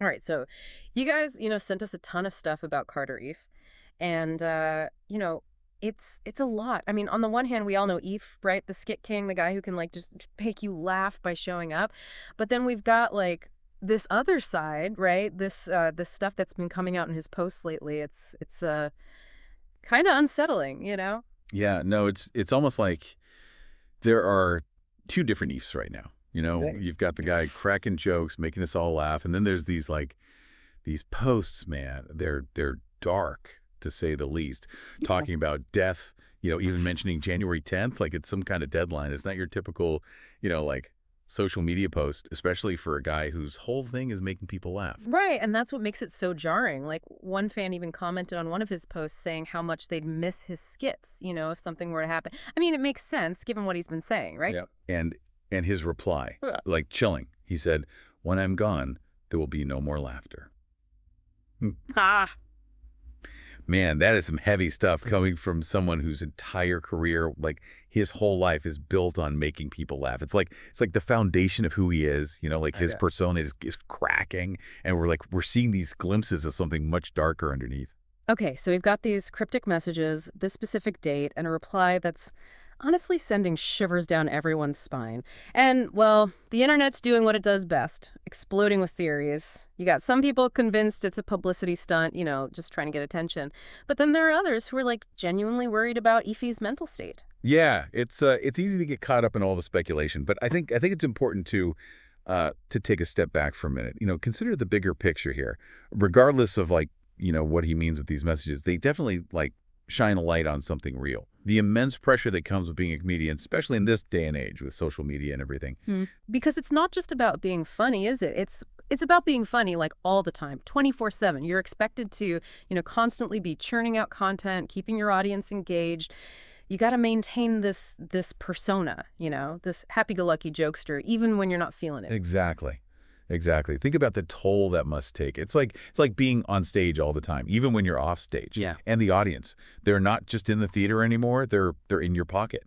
All right, so you guys, sent us a ton of stuff about Carter Efe, and it's a lot. I mean, on the one hand, we all know Efe, right? The skit king, the guy who can like just make you laugh by showing up. But then we've got like this other side, right? This stuff that's been coming out in his posts lately. It's kind of unsettling. Yeah, no, it's almost like there are two different Eves right now. Right. You've got the guy cracking jokes, making us all laugh, and then there's these posts, man. They're dark to say the least, Yeah. talking about death. Even mentioning January 10th, like it's some kind of deadline. It's not your typical, like social media post, especially for a guy whose whole thing is making people laugh. Right, and that's what makes it so jarring. Like, one fan even commented on one of his posts saying how much they'd miss his skits, if something were to happen. I mean, it makes sense given what he's been saying, right? Yeah. And his reply, Yeah. like chilling. He said, "When I'm gone, there will be no more laughter." Hmm. Ah, Man, that is some heavy stuff coming from someone whose entire career, like his whole life, is built on making people laugh. It's like the foundation of who he is. Like I his know. persona is cracking, and we're seeing these glimpses of something much darker underneath. Okay, so we've got these cryptic messages, this specific date, and a reply that's honestly sending shivers down everyone's spine. And, well, the internet's doing what it does best, exploding with theories. You got some people convinced it's a publicity stunt, just trying to get attention. But then there are others who are, like, genuinely worried about Ife's mental state. Yeah, it's easy to get caught up in all the speculation, but I think it's important to take a step back for a minute. Consider the bigger picture here. Regardless of like, what he means with these messages, they definitely like shine a light on something real. The immense pressure that comes with being a comedian, especially in this day and age with social media and everything. Because it's not just about being funny, is it? It's about being funny like all the time, 24/7. You're expected to, constantly be churning out content, keeping your audience engaged. You got to maintain this persona, this happy-go-lucky jokester even when you're not feeling it. Exactly. Exactly. Think about the toll that must take. It's like being on stage all the time, even when you're off stage. Yeah. And the audience, they're not just in the theater anymore. They're in your pocket,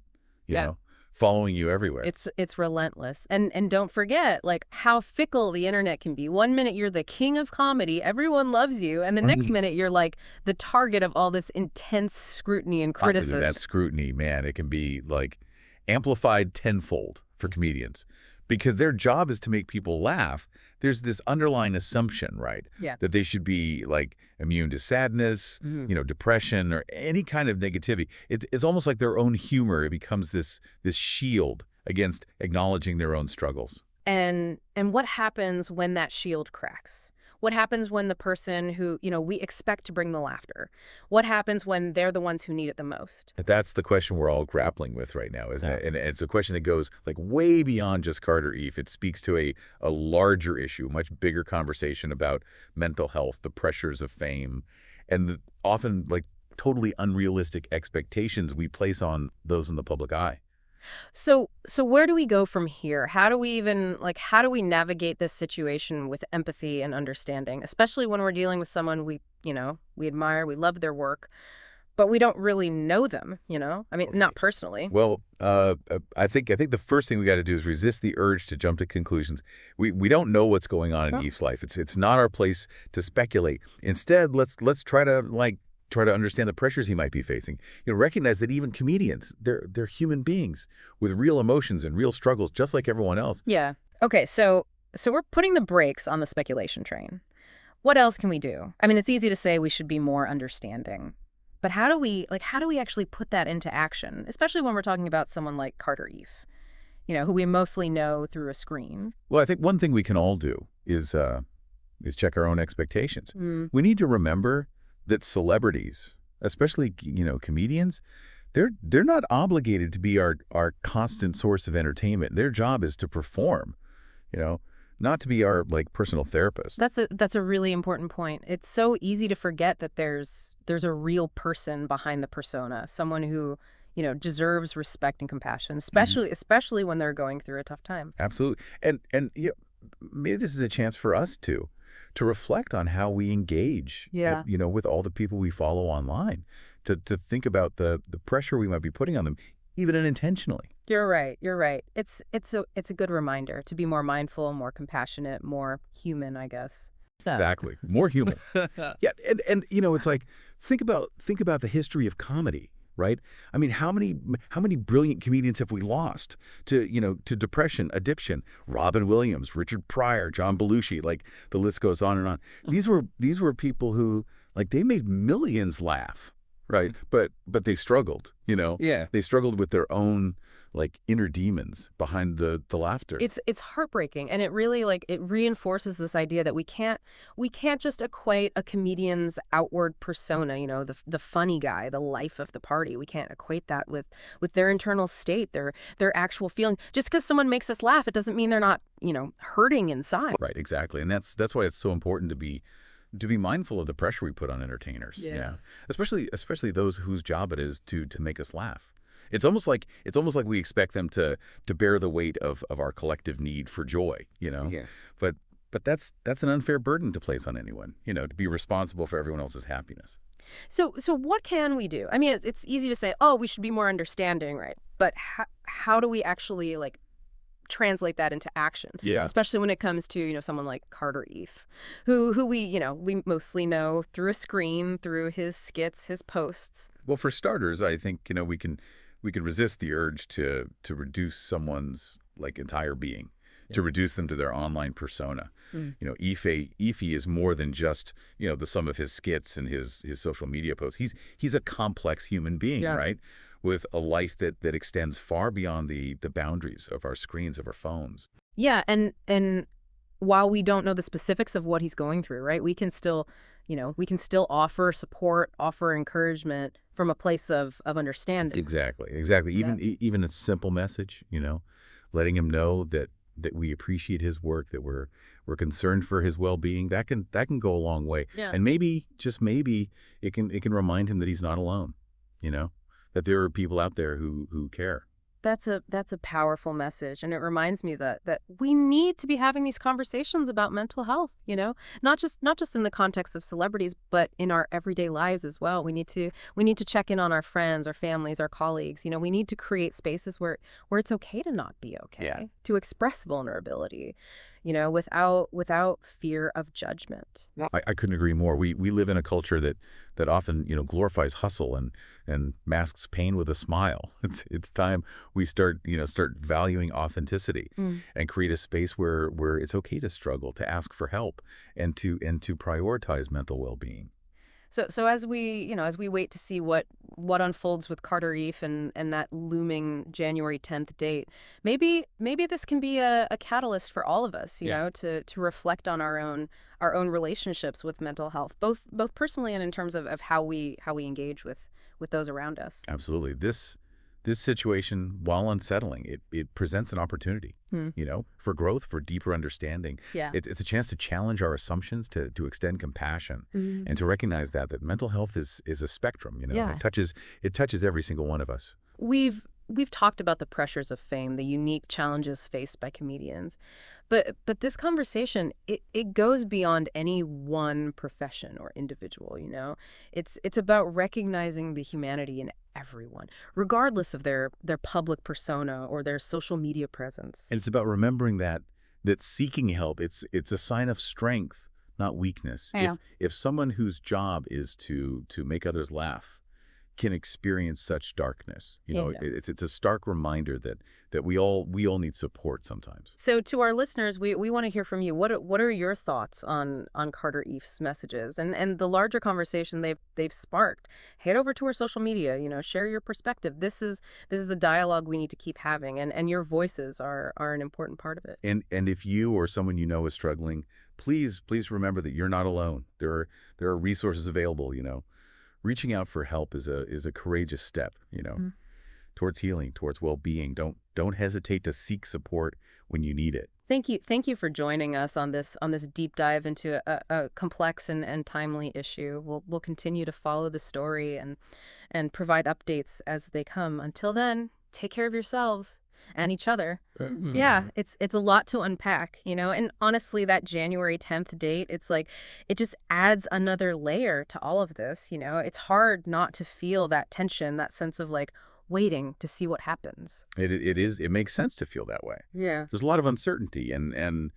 you Yeah. know, following you everywhere. It's relentless. And don't forget like how fickle the internet can be. One minute you're the king of comedy, everyone loves you, and the next Mhm. minute you're like the target of all this intense scrutiny and That criticism. scrutiny, man, it can be like amplified tenfold for Yes. comedians because their job is to make people laugh. There's this underlying assumption, right, Yeah. that they should be like immune to sadness, Mhm. depression, or any kind of negativity. It's almost like their own humor. It becomes this shield against acknowledging their own struggles. And what happens when that shield cracks? What happens when the person who, we expect to bring the laughter? What happens when they're the ones who need it the most? That's the question we're all grappling with right now, isn't Yeah. it? And it's a question that goes like way beyond just Carter Eve. It speaks to a larger issue, much bigger conversation about mental health, the pressures of fame, and the often like totally unrealistic expectations we place on those in the public eye. So where do we go from here? How do we navigate this situation with empathy and understanding, especially when we're dealing with someone we admire, we love their work, but we don't really know them? I mean, not Okay. personally. Well, I think the first thing we got to do is resist the urge to jump to conclusions. We don't know what's going on in Oh. Eve's life. It's not our place to speculate. Instead, let's try to understand the pressures he might be facing. Recognize that even comedians, they're human beings with real emotions and real struggles, just like everyone else. Yeah. Okay, so we're putting the brakes on the speculation train. What else can we do? I mean, it's easy to say we should be more understanding. But how do we actually put that into action, especially when we're talking about someone like Carter Eve, who we mostly know through a screen? Well, I think one thing we can all do is check our own expectations. Mm, We need to remember that celebrities, especially comedians, they're not obligated to be our constant source of entertainment. Their job is to perform, you know, not to be our like personal therapist. that's a really important point. It's so easy to forget that there's a real person behind the persona, someone who, deserves respect and compassion, Mhm. especially when they're going through a tough time. Absolutely. And maybe this is a chance for us to reflect on how we engage, Yeah. with all the people we follow online, to think about the pressure we might be putting on them, even unintentionally. You're right. You're right. It's a good reminder to be more mindful, more compassionate, more human, I guess. Exactly. More human. Yeah, and it's like think about the history of comedy, right? I mean, how many brilliant comedians have we lost to depression, addiction? Robin Williams, Richard Pryor, John Belushi, like the list goes on and on. These were people who like they made millions laugh, right? But they struggled. Yeah. They struggled with their own like inner demons behind the laughter. It's heartbreaking, and it really like it reinforces this idea that we can't just equate a comedian's outward persona, the funny guy, the life of the party. We can't equate that with their internal state, their actual feeling. Just because someone makes us laugh, it doesn't mean they're not, hurting inside. Right, exactly. And that's why it's so important to be mindful of the pressure we put on entertainers. Yeah. Especially those whose job it is to make us laugh. It's almost like we expect them to bear the weight of our collective need for joy. Yeah. But that's an unfair burden to place on anyone, to be responsible for everyone else's happiness. So what can we do? I mean, it's easy to say, oh, we should be more understanding, right? But how do we actually like translate that into action? Yeah. Especially when it comes to, someone like Carter Efe, who we mostly know through a screen, through his skits, his posts. Well, for starters, I think, we can resist the urge to reduce someone's like entire being, to reduce them to their online persona. Efe is more than just, the sum of his skits and his social media posts. He's a complex human being, Yeah. right? With a life that extends far beyond the boundaries of our screens, of our phones. Yeah, and while we don't know the specifics of what he's going through, right? We can still offer support, offer encouragement from a place of understanding. Exactly. Yeah. Even a simple message, letting him know that we appreciate his work, that we're concerned for his well-being, that can go a long way. Yeah. And maybe, just maybe, it can remind him that he's not alone, that there are people out there who care. That's a powerful message, and it reminds me that we need to be having these conversations about mental health, not just in the context of celebrities, but in our everyday lives as well. We need to check in on our friends, our families, our colleagues. We need to create spaces where it's okay to not be okay, Yeah. to express vulnerability, without fear of judgment. I couldn't agree more. We live in a culture that often, glorifies hustle and masks pain with a smile. It's time we start valuing authenticity and create a space where it's okay to struggle, to ask for help, and to prioritize mental well-being. So as we wait to see what unfolds with Carter Efe and that looming January 10th date, maybe this can be a catalyst for all of us, Yeah. to reflect on our own relationships with mental health, both personally and in terms of how we engage with those around us. Absolutely. This situation, while unsettling, it presents an opportunity, Hmm. for growth, for deeper understanding. Yeah. It's a chance to challenge our assumptions, to extend compassion, Mhm. and to recognize that mental health is a spectrum. Yeah. It touches every single one of us. We've talked about the pressures of fame, the unique challenges faced by comedians. But this conversation, it goes beyond any one profession or individual. It's about recognizing the humanity in everyone, regardless of their public persona or their social media presence. And it's about remembering that seeking help, it's a sign of strength, not weakness. Yeah. If someone whose job is to make others laugh can experience such darkness, Yeah. it's a stark reminder that we all need support sometimes. So to our listeners, we want to hear from you. What are your thoughts on Carter Efe's messages and the larger conversation they've sparked? Head over to our social media, share your perspective. This is a dialogue we need to keep having, and your voices are an important part of it. And if you or someone you know is struggling, please remember that you're not alone. There are resources available. Reaching out for help is a courageous step, towards healing, towards well-being. Don't hesitate to seek support when you need it. Thank you for joining us on this deep dive into a complex and timely issue. We'll continue to follow the story and provide updates as they come. Until then, take care of yourselves and each other. Yeah, it's a lot to unpack, and honestly, that January 10th date, it's like, it just adds another layer to all of this. It's hard not to feel that tension, that sense of like waiting to see what happens. It makes sense to feel that way. Yeah. There's a lot of uncertainty, and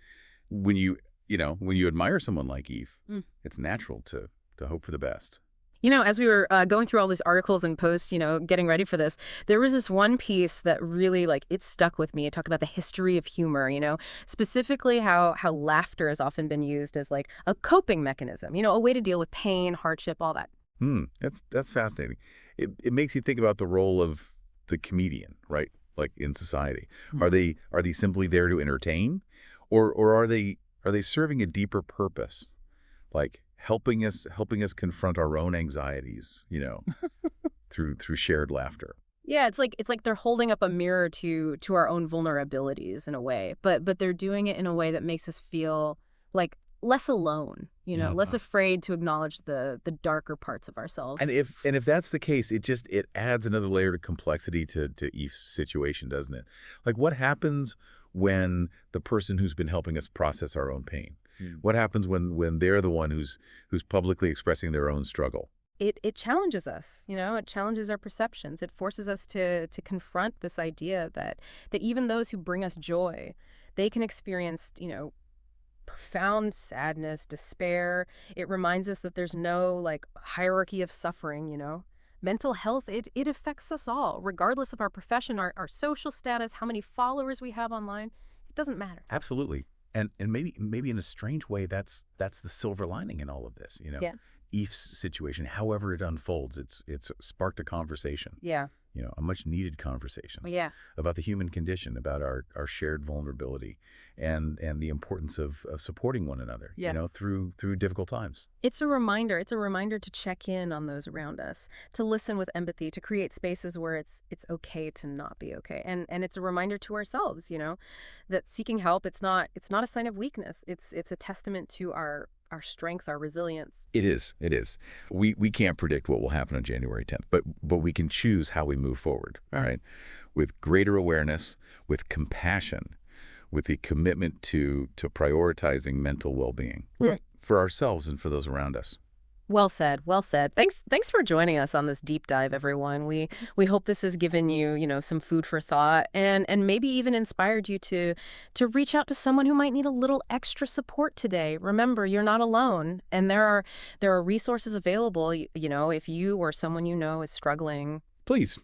when you when you admire someone like Eve, Mm. it's natural to hope for the best. As we were going through all these articles and posts, getting ready for this, there was this one piece that really, like, it stuck with me. It talked about the history of humor, specifically how laughter has often been used as, like, a coping mechanism, a way to deal with pain, hardship, all that. That's fascinating. It makes you think about the role of the comedian, right? Like in society. Hmm. Are they simply there to entertain? Or are they serving a deeper purpose? Like helping us confront our own anxieties, through shared laughter. Yeah, it's like they're holding up a mirror to our own vulnerabilities in a way, but they're doing it in a way that makes us feel like less alone, Yeah. less afraid to acknowledge the darker parts of And ourselves. if that's the case, it adds another layer to complexity to Eve's situation, doesn't it? Like what happens when the person who's been helping us process our own pain? Mm. What happens when they're the one who's publicly expressing their own struggle? It challenges us, it challenges our perceptions. It forces us to confront this idea that even those who bring us joy, they can experience, profound sadness, despair. It reminds us that there's no like hierarchy of suffering. Mental health, it affects us all, regardless of our profession, our social status, how many followers we have online. It doesn't matter. Absolutely. And maybe in a strange way, that's the silver lining in all of this. Yeah. Eve's situation, however it unfolds, it's sparked a conversation. Yeah. A much needed conversation Yeah. about the human condition, about our shared vulnerability, and the importance of supporting one another, Yeah. through difficult times. It's a reminder. It's a reminder to check in on those around us, to listen with empathy, to create spaces where it's okay to not be okay. And it's a reminder to ourselves, that seeking help, it's not a sign of weakness. It's a testament to our strength, our resilience. It is. It is. We can't predict what will happen on January 10th, but we can choose how we move forward. All right, with greater awareness, with compassion, with the commitment to prioritizing mental well-being Mm. for ourselves and for those around us. Well said. Well said. Thanks for joining us on this deep dive, everyone. We hope this has given you, some food for thought and maybe even inspired you to reach out to someone who might need a little extra support today. Remember, you're not alone, and there are resources available, if you or someone is struggling. Please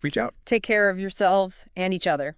reach out. Take care of yourselves and each other.